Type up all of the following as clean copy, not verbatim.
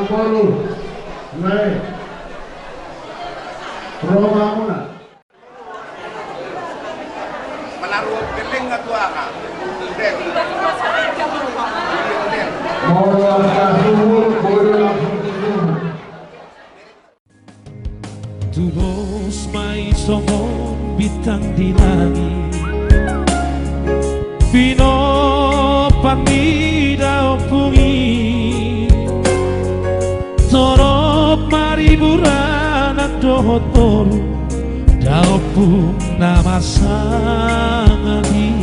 Polo, Nay, Roma Muna. Menaruh geling nggak tuh anak? Mau langsung subuh, boleh langsung subuh. Tubos may somong bintang di langit, Pino pamida pungi, torop mariburan at dohotoro, daw po namasangali.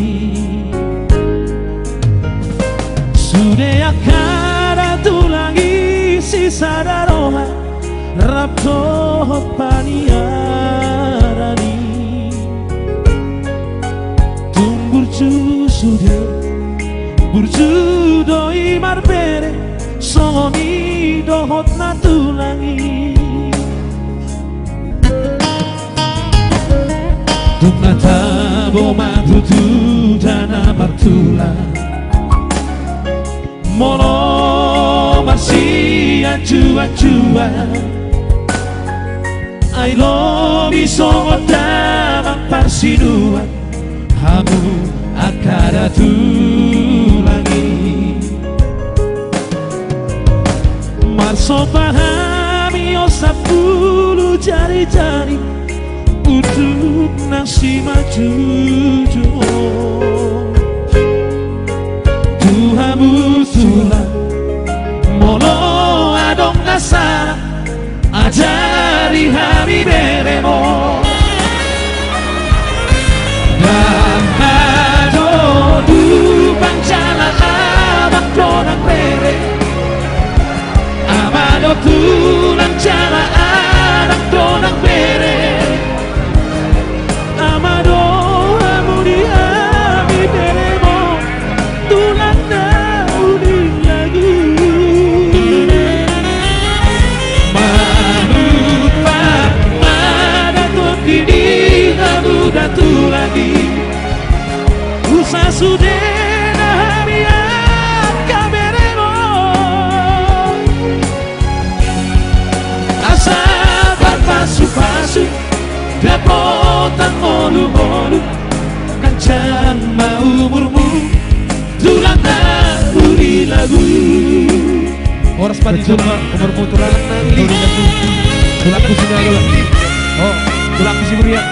Sudah akara tulangi si sadaroha, rapto paniarani, tumburcu sude, burcu doi marbere, soni dohot natulangi. Tumata boma tutu dana martula, mono masih acua-acua. I love you so much, damang parsinuan, hamu akara tulangi. Marso pahami o sapulu jari-jari, untuk nasi maju Tuhamu tulang, molo adong nasara, ajari hami beremo dan ado du pancala amak donang bere amado tulang cala anak donang bere amado amudi hami beremo tulang daudi lagu datu lagi usa sudena hamia kaberemo asa berpasu-pasu dapotan molu-molu kancang mau umurmu tulang uli lagu horas padijoma umurmu tulang nanti tulang kusina dulu oh tulang kusi beriak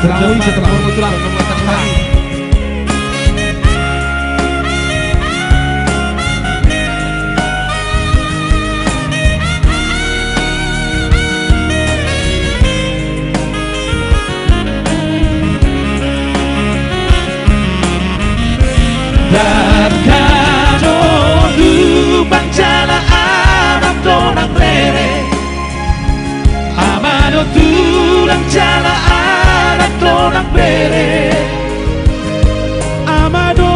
tulang setelah umur tulang membuatkan sekali dan kado lubang jala anak donang lere amado tulang jala anak donang bere amado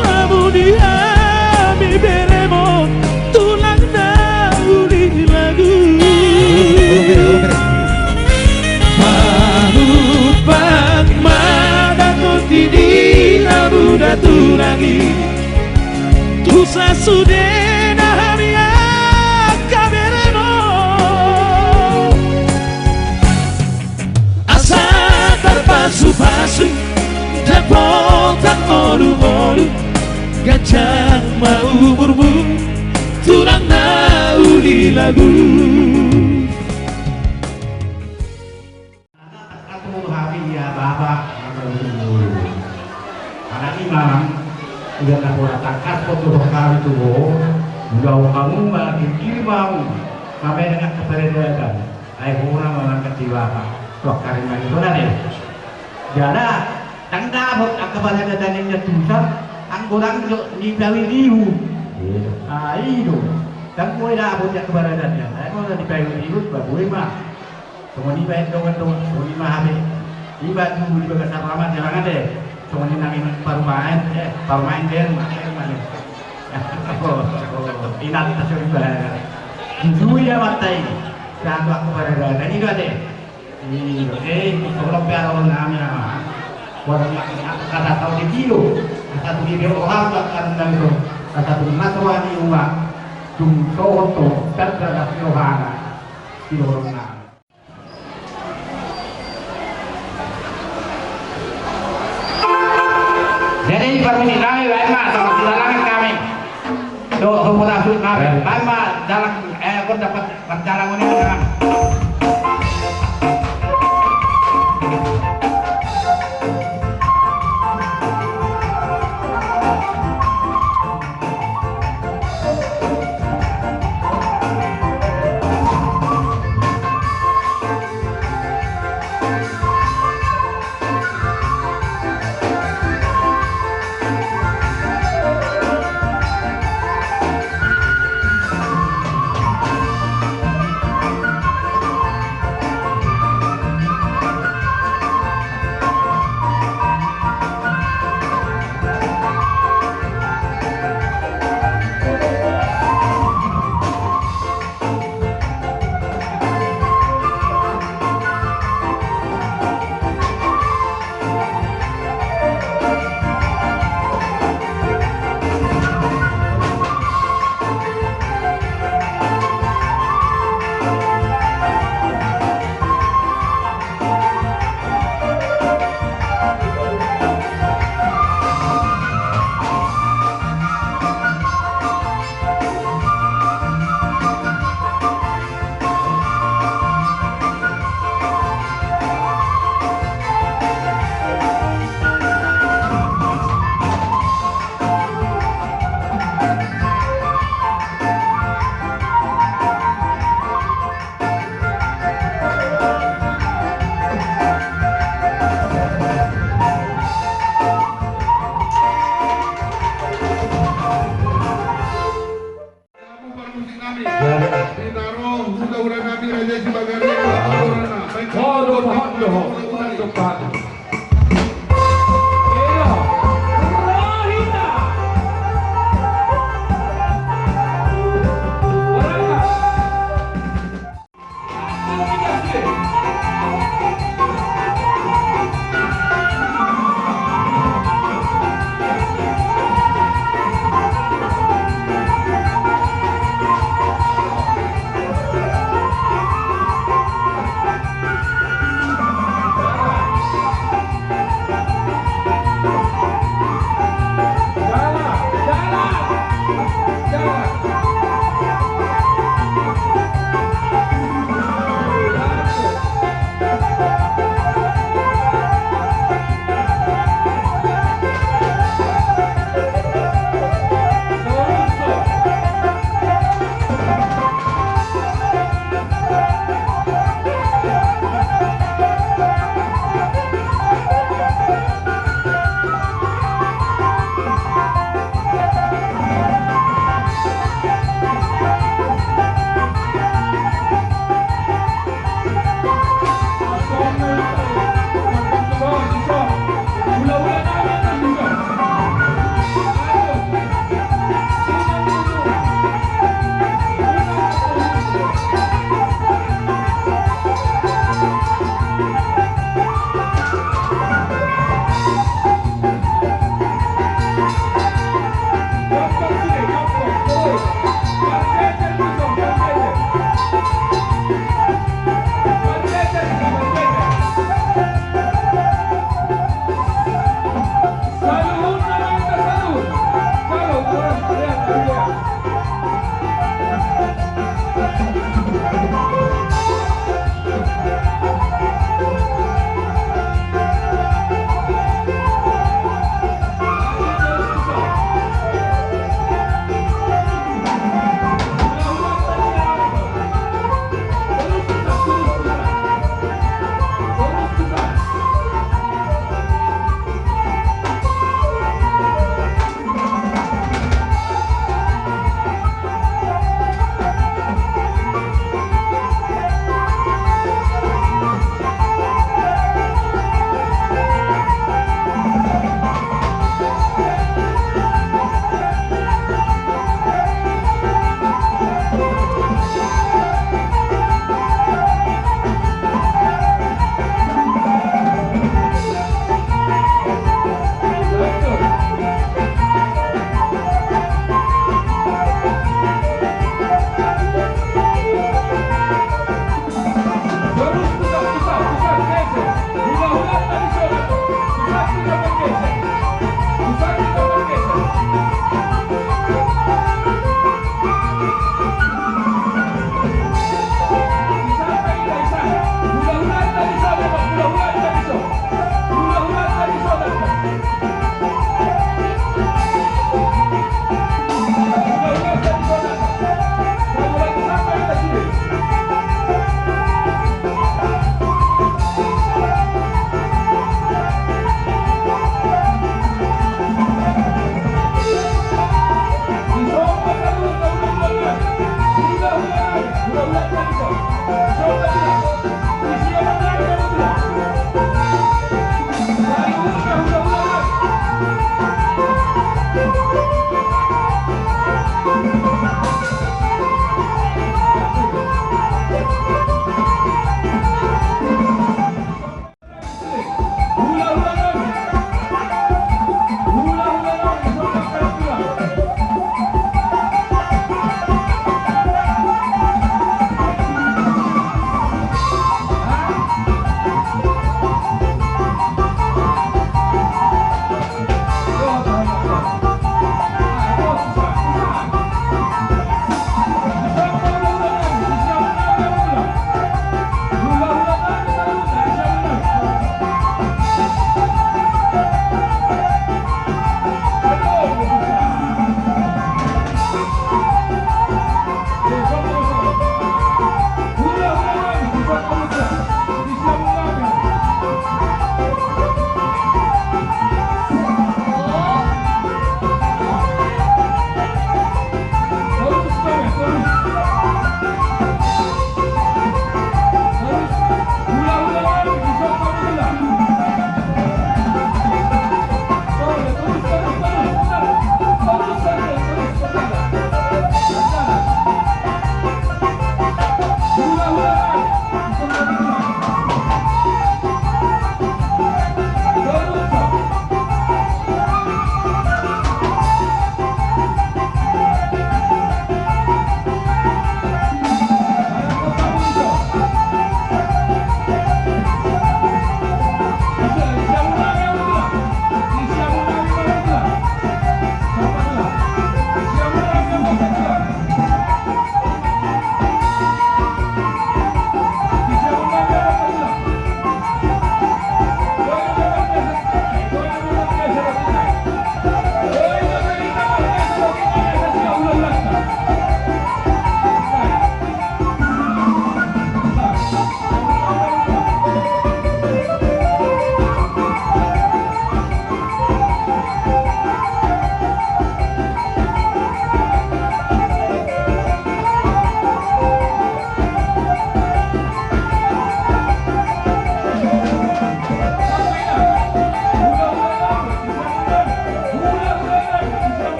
amudi ami beremo tulang dauli lagu manupang madakuti di labu datu lagi tusa sudena hamia kaberemo asa terpasu-pasu dapotan molu-molu gajah mau umurmu tulang nauli lagu aku hari ya bapak anak imam udah tak boleh takar foto kali itu udah kamu malah kiri mau kami dengan keberadaan ayo orang mengangkat jiwa kok karena itu nanti jadi tanda buat keberadaan yang jatuh anggolang di Bali Liu itu dan mulai dah buat keberadaannya saya mau di Bali Liu bagus mah semua ni baik dong semua ni mah habis iba dulu di bagian selamat jangan deh semua ni nangin parumain dia mana inat tasuri bahaya dulu ya matai dan waktu keberadaan ini ada kalau piara orang namanya orang kata tahu di kilo satu kilo orang tak akan itu satu masawani uang Toto Tatra Yohana Silorona. Jadi permisi kami Bapak sama silakan kami. Doa masuk kami. Bapak jalan aku dapat perjalanan ini dengan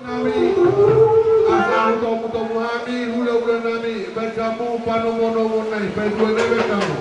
Nami, asal tomu hami, hula nami, baik kamu panu mono monai, baik dua nebe kamu.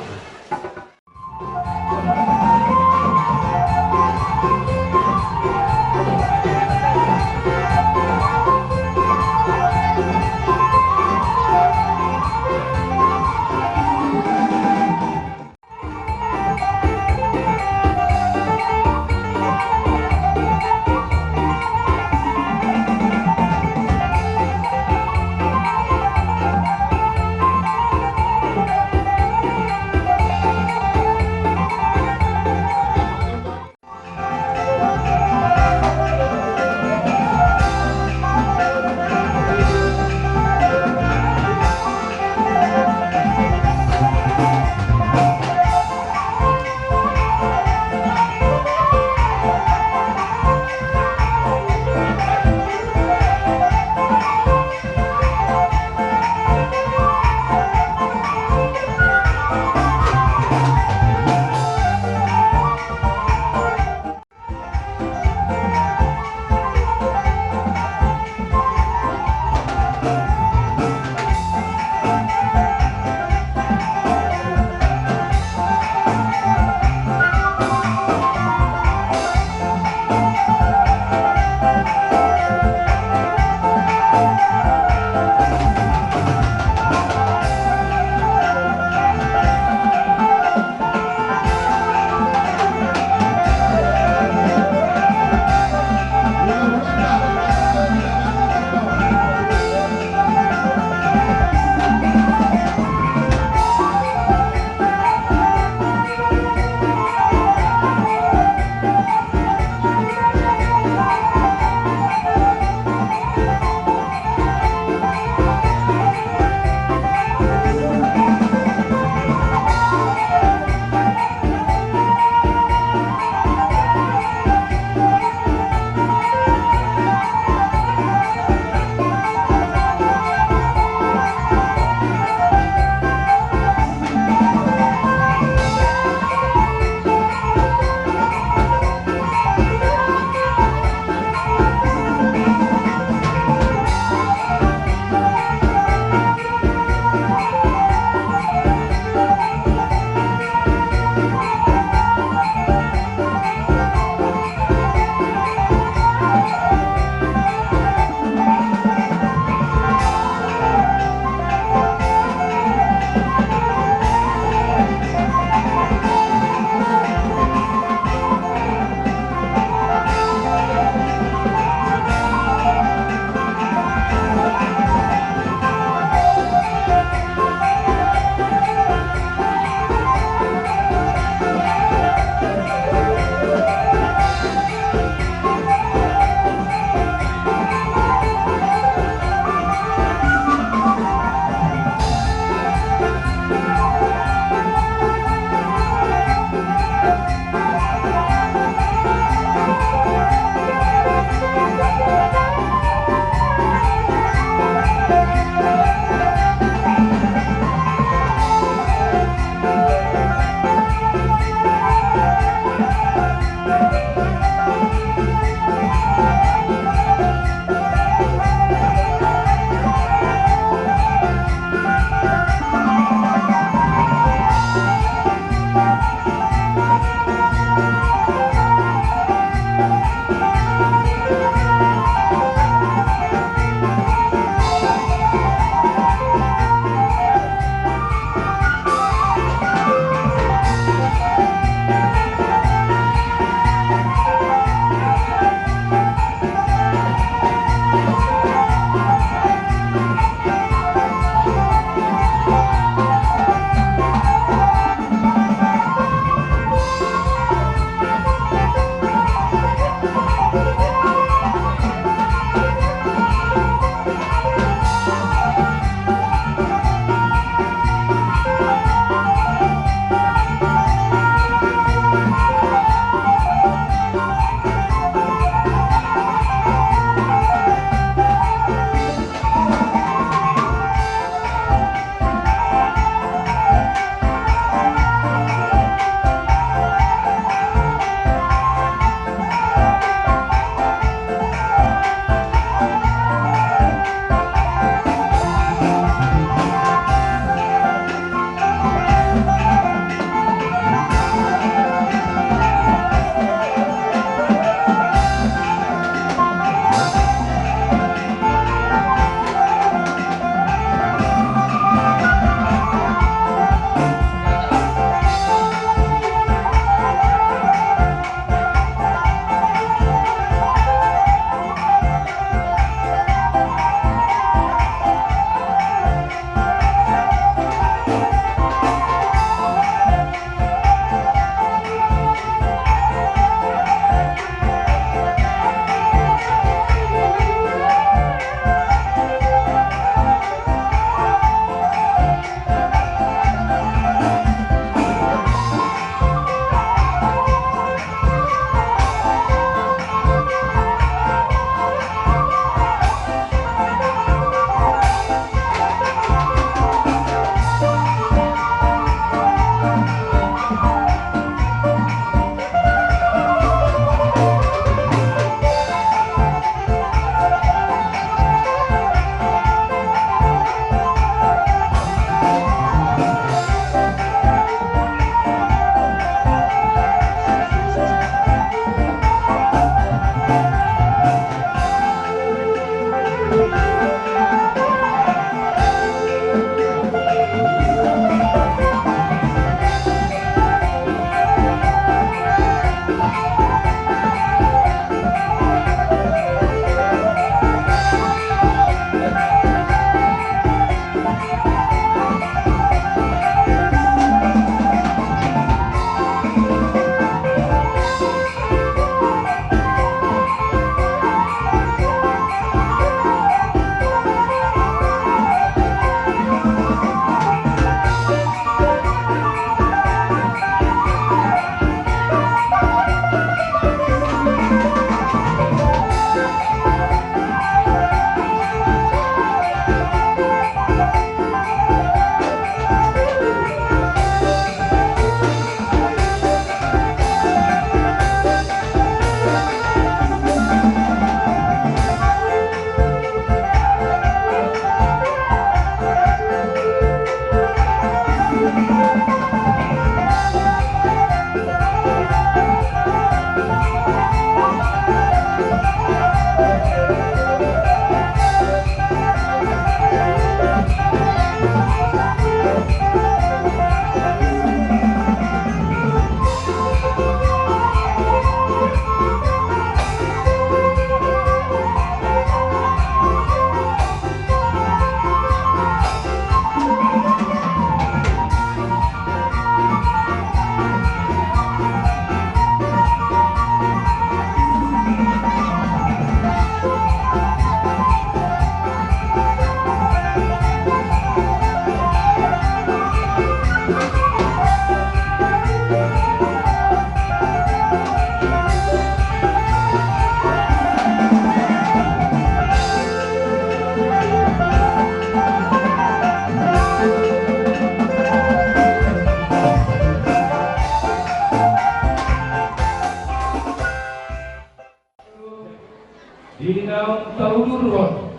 Dinaung taulurhon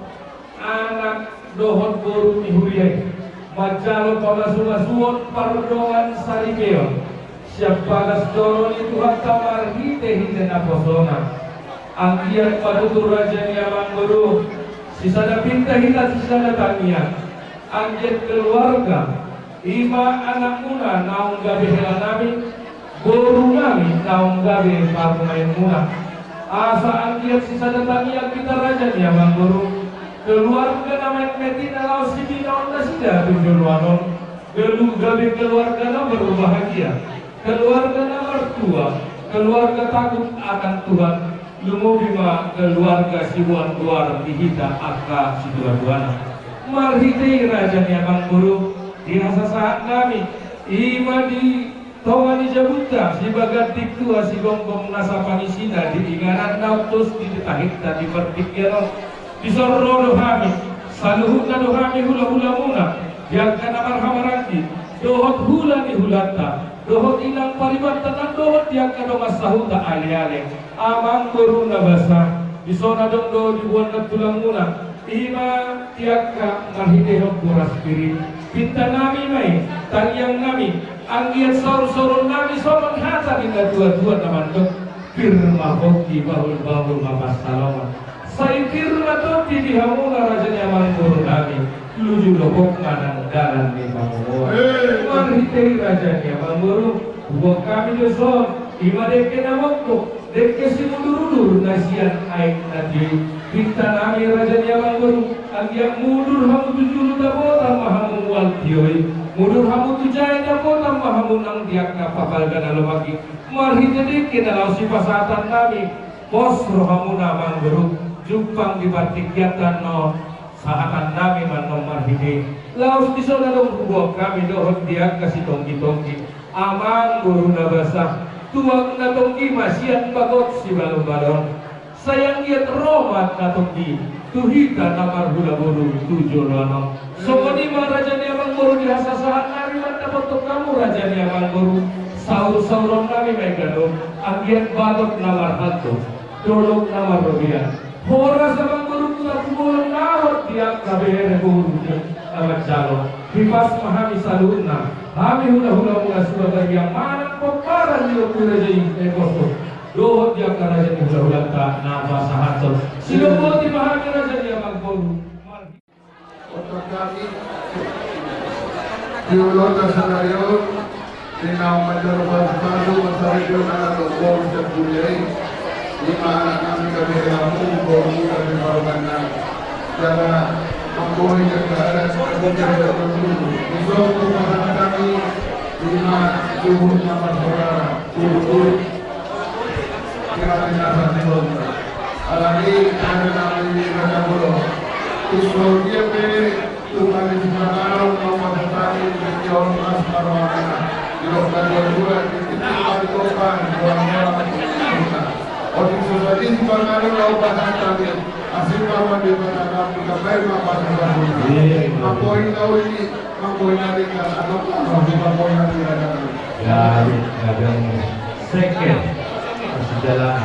anak dohon boru nihuriai majalo pamasumasuon pardongan sarikeo siap bagas doroni Tuhan tamar hite hite naposona angkian padutur raja niamang boru sisada pinta hita sisada tania angkian keluarga ima anak muna naung gabe helanami boru nami naung gabe parumain muna asa angkiat sisa datang yang kita raja nih abang guru keluarga namanya metina laos sibina onda sida tujuh luanon gabe keluarga nama berbahagia keluarga nama mertua keluarga takut akan Tuhan lumu bima keluarga sibuan luar dihita akka si dua-duana marhiti raja nih abang guru dirasa saat kami ima di Tawani jabuta si bagat tua si gonggong nasa panisina di ingaran nautus di ditahit dan di berpikiran di sorro dohami saluhut na dohami hula-hula muna diangkan amar hamarangi dohot hula di hulata dohot ilang paribatan dan dohot diangkan domas sahuta ali-ali amang guru na basa di sona dong do dibuat na tulang muna ima tiaka marhidehok kuras spirit pinta nami mai taliang nami anggian saur-saurun nami somong hata hingga dua-dua namandok firma hoki bahul-bahul mapas salaman say firma toki dihamuna rajanya mangguru nami luju lohok manang dalan di mamuwa marhitei rajanya mangguru buang kami doson ima deke namokko deke si mundur-undur nasian aik nadi pinta nami rajanya mangguru anggian mundur hamu tujulu dabota mahamu wal tioi mudur hamu tujai dapot tambah hamu nang diak kapal gana lomagi marhi jadi kita lau si pasatan kami bos rohamu namang guru jupang di batik kiatan no sahatan nami man marhi laus di sana dong buah kami dohon diak kasih tongki-tongki amang guru nabasa tuang na tongki masian bagot si balon-balon sayang iat romat na tongki tuhita namar hula buru tujuh lono sokoni raja niamang guru di hasasahan nami mantap untuk kamu raja niamang guru saur-sauron nami megado anggian bagot namar hantu dolok namar robian hora sama guru kuat nawat dia kabeh guru amat jalo hipas mahami salunna kami hula-hula mula sebagai yang mana peparan dia raja ini koso dohon dia karaja ni hula-hula ta nama sahaton. Silo mo ti bahagi raja dia magboru. Untuk kami di Ulota Senayon di nama Majalur Baru Masarikun anak Bor Sepulai di mana kami kamu Bor kami Barbangan cara memboleh keadaan kemudian dulu di rumah kami di mana jumlah nama saudara urut kira-kira satu alami ada nama ini ada bolo Tuhan dia beri Tuhan di mana nama tadi menjual mas marwana di lokal dua di tempat lokal orang kita orang sudah di mana lokal tadi asyik marwan di mana kami kabar apa sahaja mampuin tahu ini mampuin hari kan atau mampuin hari ada Ya, ada second masih jalan.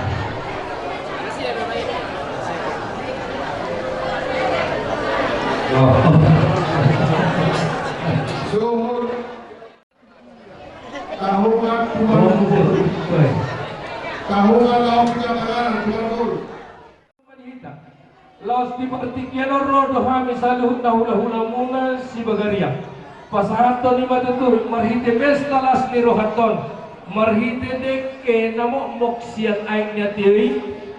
Suhur tahuan lauk jangan tuan. Laos di petiknya rodo hami saluhut hula muna si bagaria. Pasahaton ni matutur marhite besta las ni rohaton marhite dekke namo moksiat aing nya tiwi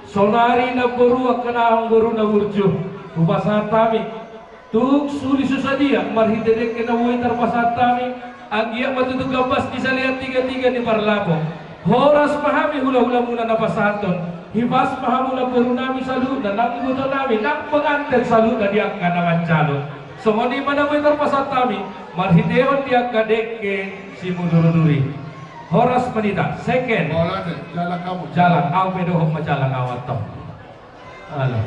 sonari na boru akana boru na burju pasatami tuk suli susadia marhite dekke na witar pasatami agia matutur gabas di salian tiga-tiga ni parlapo horas pahami hula muna na pasahaton hibas pahamula boru nami salut na nang buto nami nang pengantin salut na dia kana mancalo somoni mana witar pasatami marhideon dia kadek ke si muduruduri horas menita second Jalan kamu jalan au pedohok majalang awat tom halo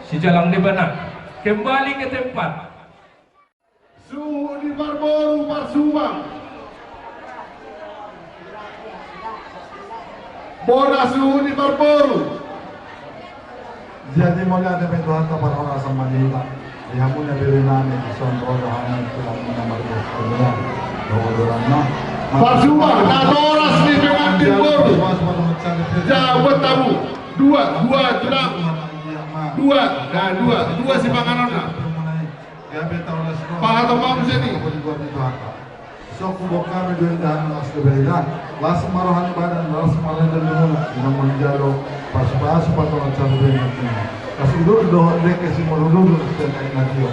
si jalang di benak kembali ke tempat suhu di Barboru Parsubang bola suhu di Barboru Jadi mulai ada Tuhan para orang sama dia. Yang punya diri nami son orang yang telah menamar dunia. Doa-doanya. Parsubang nadoras di pengantin Boru jawab tamu dua tenang dua si panganona Pak atau Pak Museni So kubok kami doon dahil ng askeberidad. Las marohan badan, las marohan dan muna. Inang manjalo, pas-pas patong sa lugar natin. Kasi doon deke si marululun sa kain natin.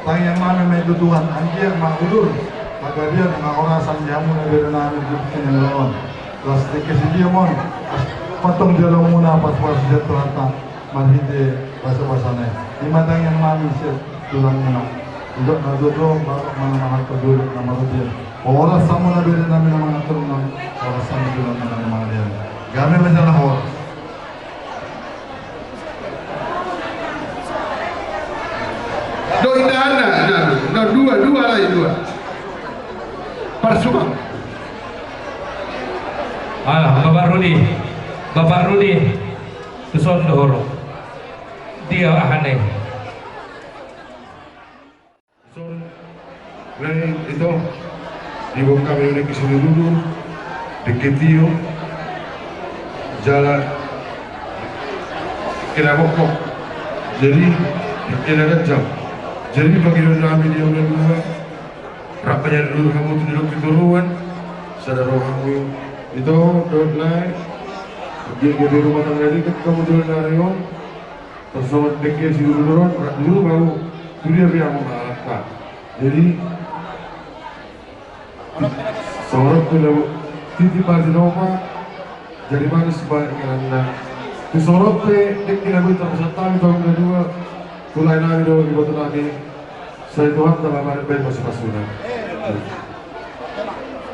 Tayang mami may tutuhan, anjir maulul. Pagkadiyan, ang orasan niya muna doon namin dito kinalaon. Las deke si Diamon, patong jalo muna pas-pas siya tuhata. Marhide, basa-basa na. Imatang yang mami siya tulang muna. Tidak nadodo mana mahal keduluk nama dia. Orang sama nabi dan nabi nama turun orang sama juga nama nama dia. Kami menjalan orang. do indahana nah dua lagi dua Parsubang alah Bapak Rudi Tuson Dohoro dia ahane lain itu ibu kami udah kesini dulu deketio jalan kena bokok jadi kena jam jadi bagi kami dia udah dua rapanya dulu kamu tuh duduk di turuan sadar kamu itu lain di rumah tangga ini kamu dulu narion terus sama deket si dulu baru dia biar mau ngalahkan jadi seorang tu titi Barcelona jadi manis banyak kerana tu seorang tu dekina kita bersama tahun kedua tulai nami do ibu tu lagi saya Tuhan dalam hari baik masih pasukan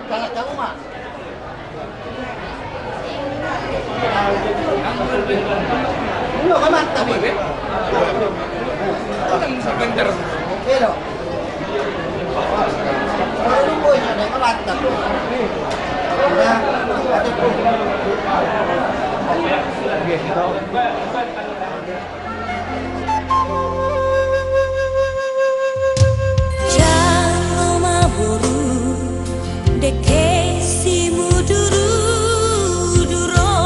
Kalau kamu mah Ulo ka man tabi. Ang sebentar. Pero Ano po yun? Ano ka bata? Jangan maburu deke si muduru duro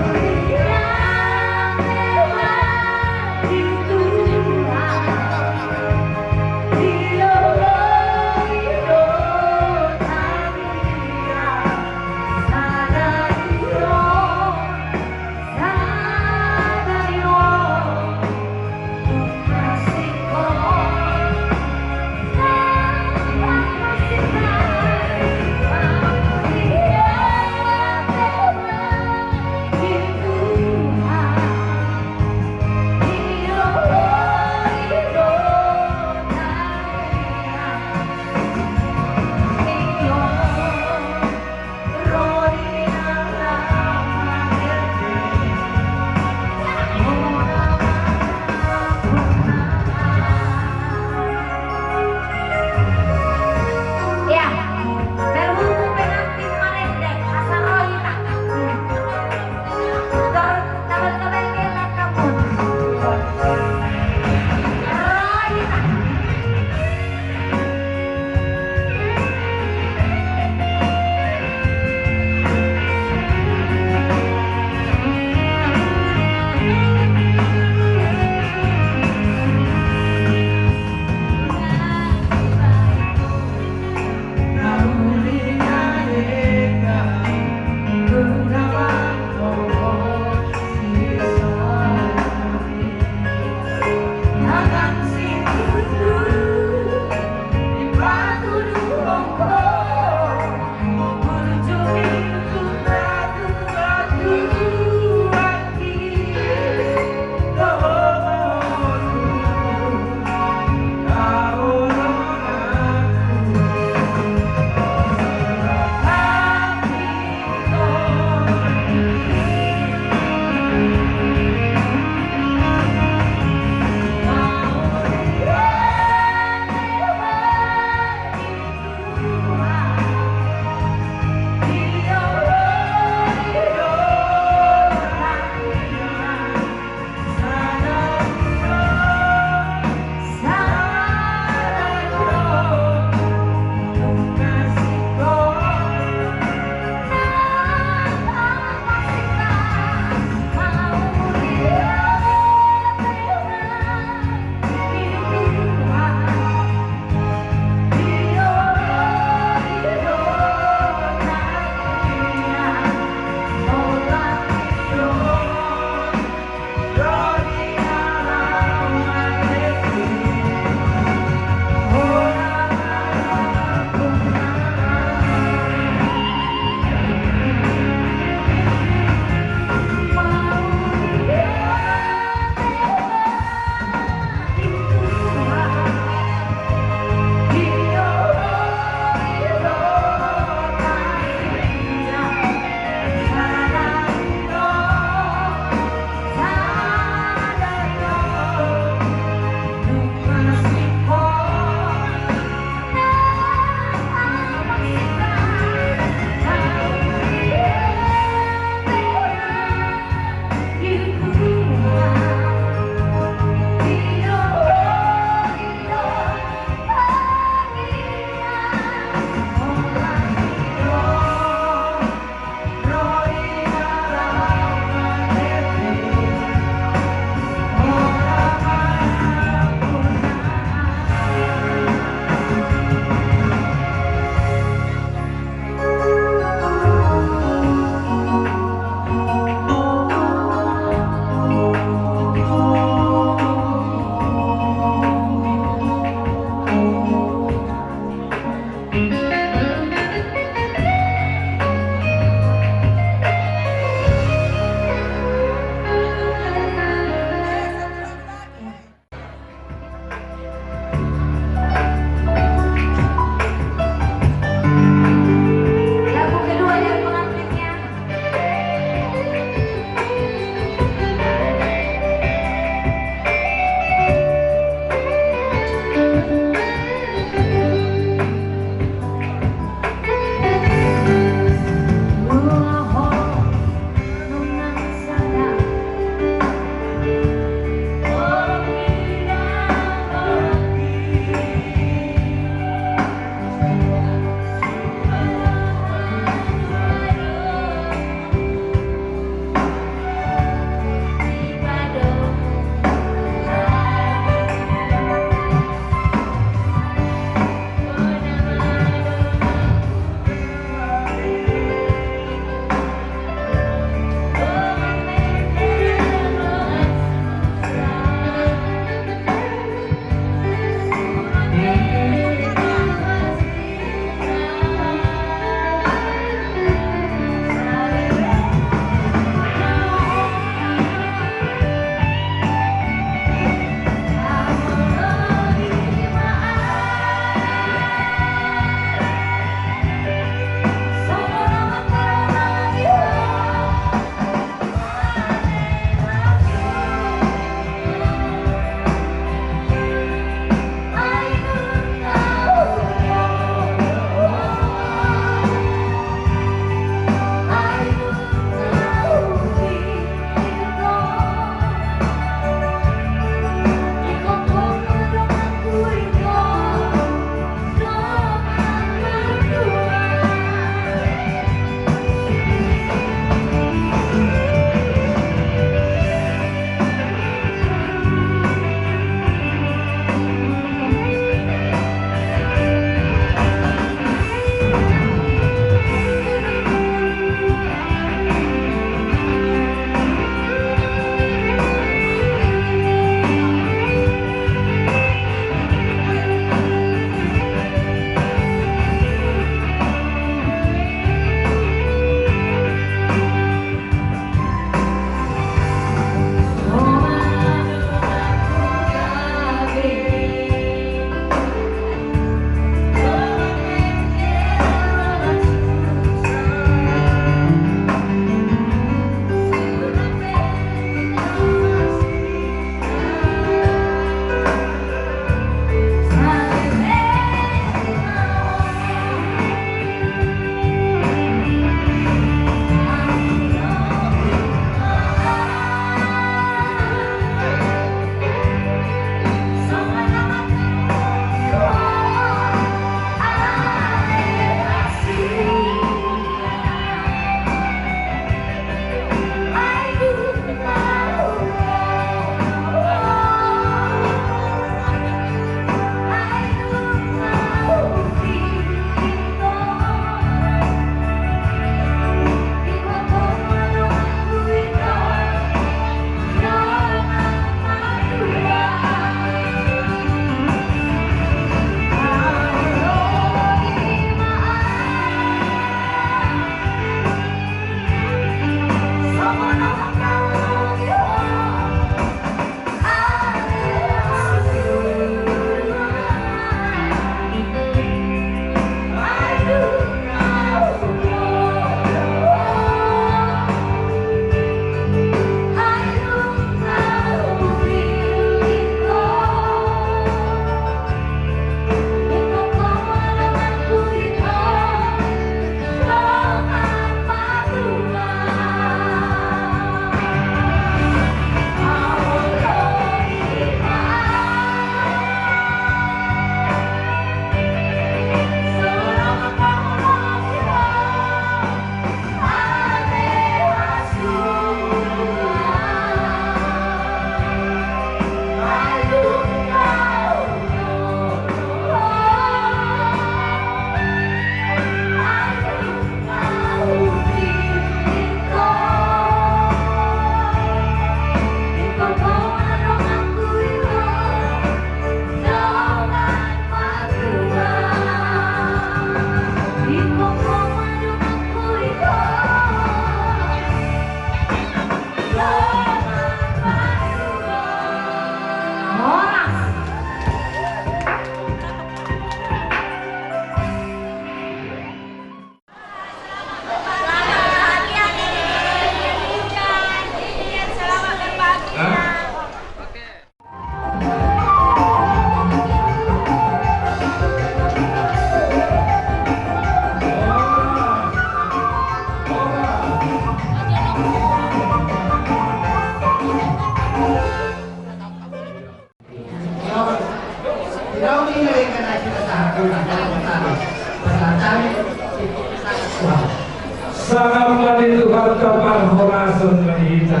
Sangat itu harta parhorason mahita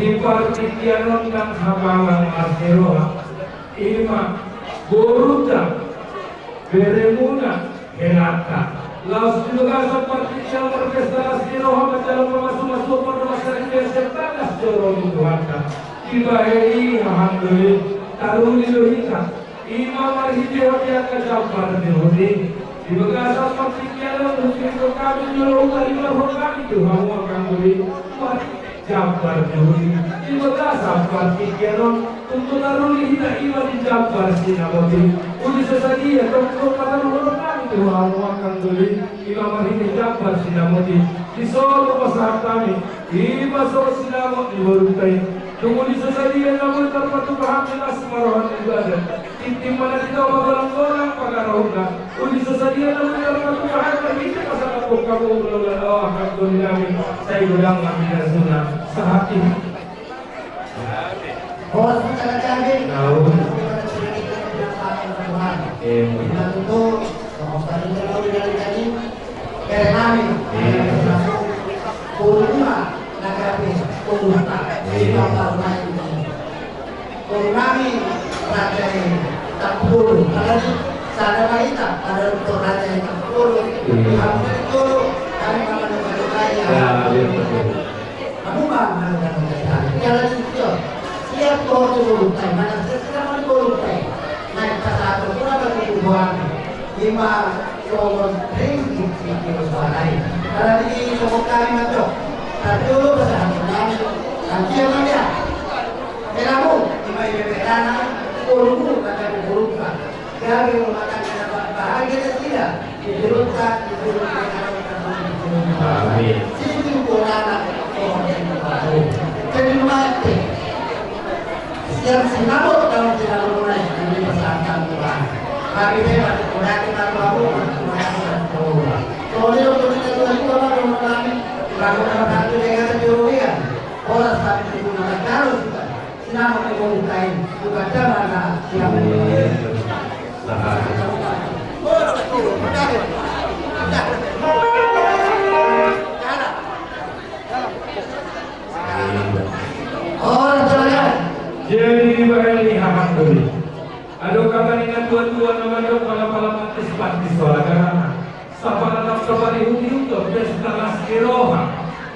di partikianon ng hamalang arteroha ima boruta beremuna helata laos juga sa partikian orkestra arteroha majalang masuk pada masyarakat sertanas jorong itu harta ibaheri hahanduli taruni lohita ima marhiti hotia kajabar dihudi di bagasa partikianon mungkin kami jorong tarima kami itu hamu akan beli Jabar dihudi di bagasa partikianon untuk taruni hita ima di Jabar sinamoti uli sesadia tongkong patarulong kami itu hamu akan beli ima marhiti Jabar sinamoti di solo pasar kami ima solo sinamot di Barutai tunggu di sesadia namun terpatu paham jelas marohan ibadah tim mana kita orang pagarauda uli sesadia namun terpatu paham terhita pasal aku kamu berlalu alhamdulillah saya ulang ambil sunnah sehati Bos canggih. tahu Itu kami terlalu dari kami kurma nagapi kurma kurmami raja takpul kalau sana kita ada untuk raja yang takpul kami itu kami mengenal kaya kamu bang jalan itu siap turun mana sekarang turun naik ke satu berapa kebutuhan 5 ringgit di suarai karena di sokok kami masuk tapi dulu besar kami nanti yang dia kamu di bedana kurung kata dikurungkan dari rumah tangga bahagia tidak diturunkan amin sini kurang jadi mati yang sinabot dalam tidak mulai ini pesankan Tuhan kami bebas kurang kita tahu soalnya untuk kita Tuhan itu orang yang kami melakukan satu dengan kejuruan orang sampai digunakan harus juga sinabot digunakan juga mana yang jadi bahaya alhamdulillah. Aduh kabarnya tua-tua namanya pala-pala mantis-mantis soalnya. Sapana nafsabari hudi-hudi pesta laskiroha.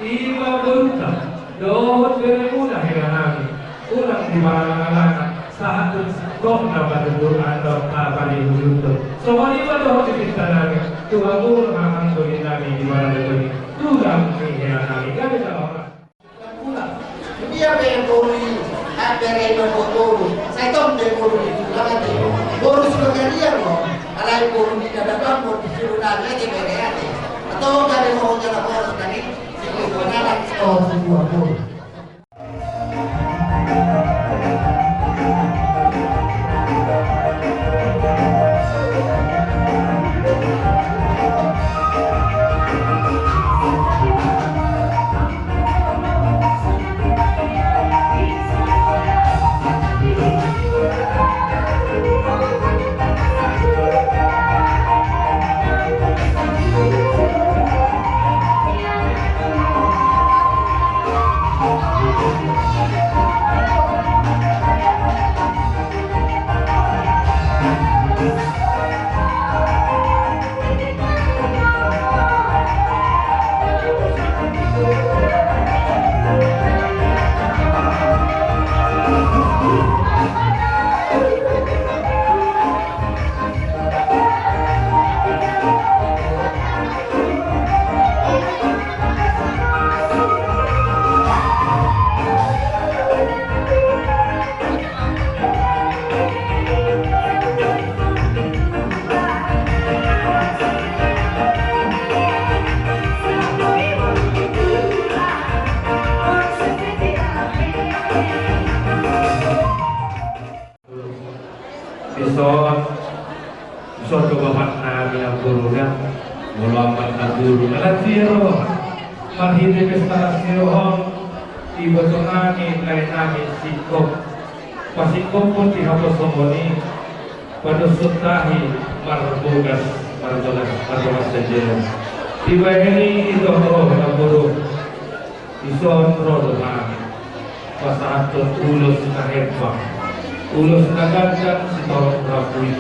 Ima beruta. Dohot beremuna hilanami. Ulang di mana-mana. Saat kok dapat berdoa bari hudi-hudi. Semua lima dohot dikintanami. Tuhan pun alhamdulillah di mana-mana. Tuhan hilanami. Gak ada orang. dia beri dari bolu saya tahu dari bolu itu lagi bolu sebagai dia loh alai bolu tidak dapat bolu disuruh lagi beri atau dari mau jalan boros tadi sebenarnya lagi semua bolu Isot kebahat nabi yang burungnya mulamat naburu melatiro mahiri pesta sirohong ibu tongani lain nami sikop pasikop pun dihapus somoni pada sutahi marbugas marjolas sejen Tiba ini itu naburu ison rodohan pasato ulos kahepang ulos nagandang si Torong Rapuy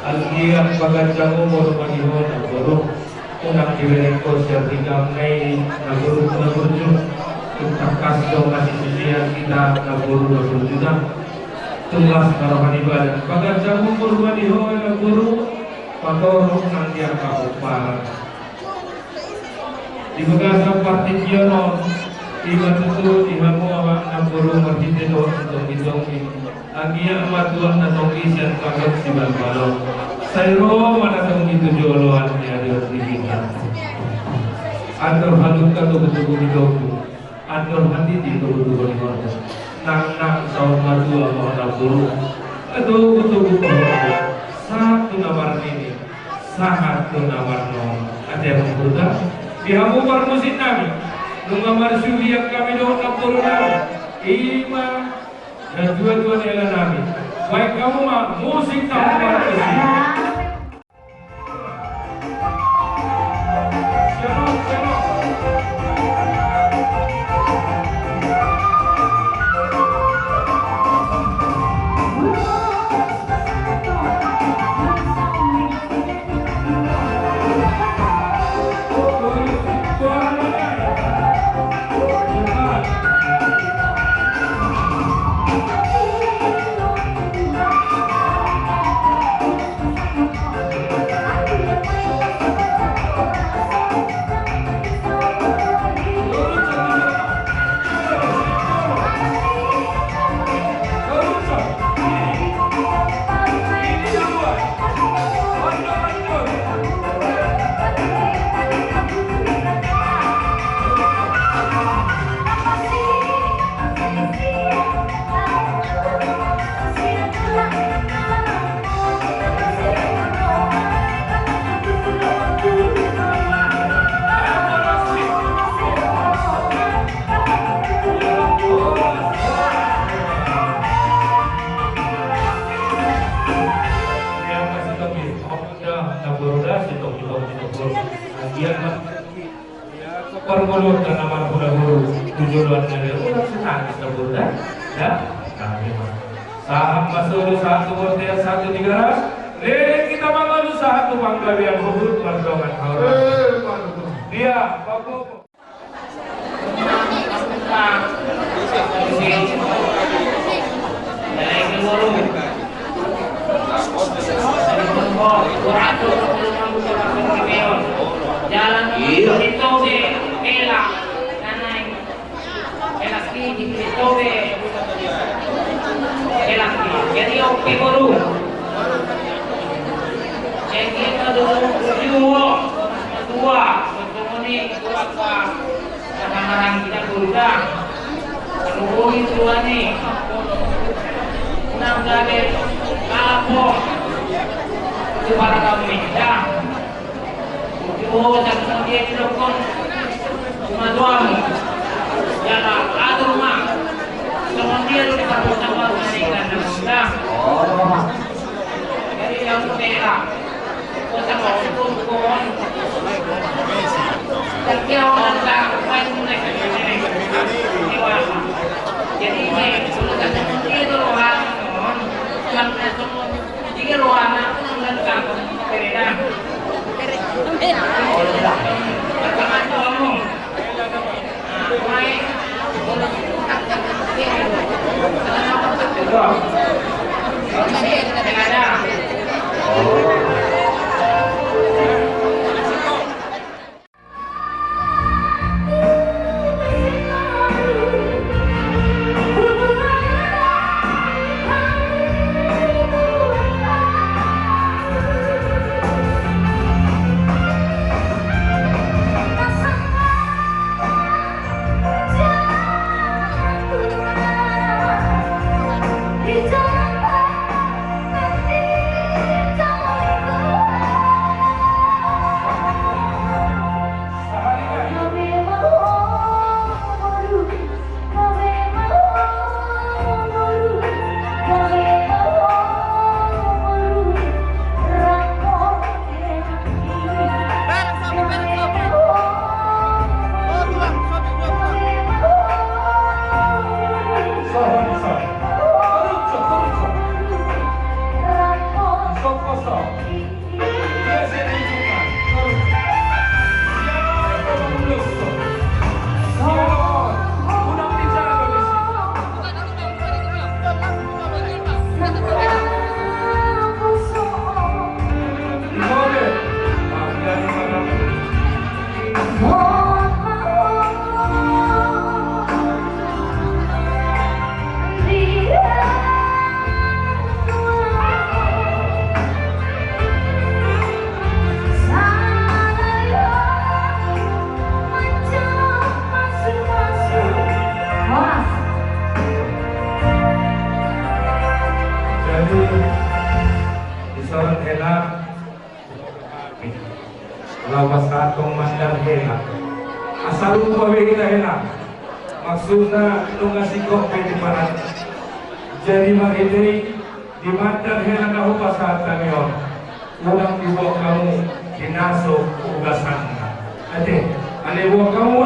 algiang pagandang umuro manihon naburu unang kiwinig ko siya bigam ngay naburu kung takas daw nasisisihan kita naburu na tulas karohan ibadah pagandang umuro manihon naburu patorong ng diyang kakuparan di bagasang partisyonon di matuto di hamuawa ng puro martitino itong itong ang iyang matuang na tongkisyan pagkat si Balbalong sayro manatong ito jolohan niya Diyos dihitan andor haluk ka tubutubo ni Doku andor hati di tubutubo ni Doku nang saung matua mo na puro tubutubo ko satu nawar ini sangat tunawar no ada yang berbuka dihamu parmusin nami nungamar suliak kami doon na puro nami ima dan dua-dua nila nami baik kamu mah musik kamu parmusin permulut dan amal hulu tujuan dari ulang senang sebut ya saham masuk satu hotel satu di garas lele kita bangun satu panggawian huruf perdongan haura dia bapak jalan itu deh elak nanai elak di itu deh elak jadi oke baru jadi kita dulu dua ini dua kadang-kadang kita berubah kalau itu nih enam dari apa itu para kamu minta oh jangan dia dilakukan cuma doang ya ada rumah cuma dia lu diperkosa baru meninggal mudah jadi yang merah kota mau turun tapi orang tak main mereka jadi ini sudah tak itu orang yang jadi orang yang tak berbeda lawas atong mandar hela. Asal lupa kita hela. Maksudnya nung asikok pwede paran. Jadi makitiri di mandar hela na hupasatan yon. Ulang dibawa kamu dinasok ugasan na. Ate, alewa kamu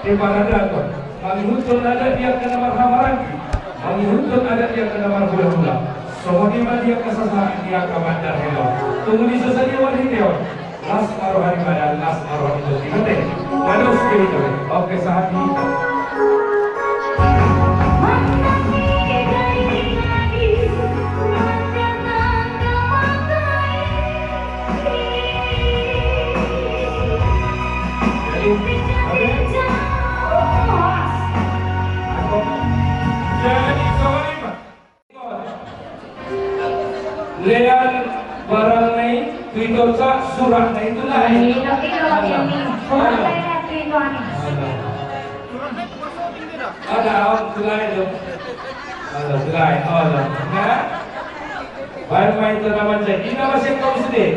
di paradato. Mangihutun ada dia kena marhamaragi. Mangihutun ada dia kena marhula-hula. Semua dia kesasaan dia ke mandar hela. Tunggu di sesaja wadideo. Las marohani badan, las marohani itu dikate. Waduh sekali. Oke saat ini. Lean barang naik, Twitter sa surat na ito na. Ada awak tulay do. Ada tulay, ada. Na? Baik main itu nama cek. Ini nama siapa kamu sedih?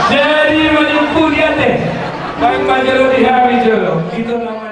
Jadi menyukur dia teh, baik panjalo di hari jelo, itu namanya.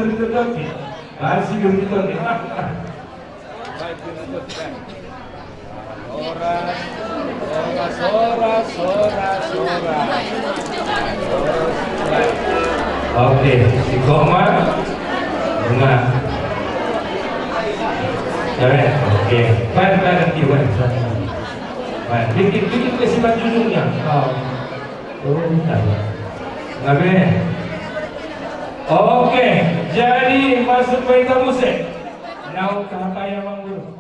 gerita-gerita. Kasih gerita-gerita. Oke, si koma bunga. Jangan, oke. Baik, ganti, baik. Baik, dikit kesimat judulnya. Oh, Nabe. Oke, jadi masuk baita musik. Nau kata yang manggul.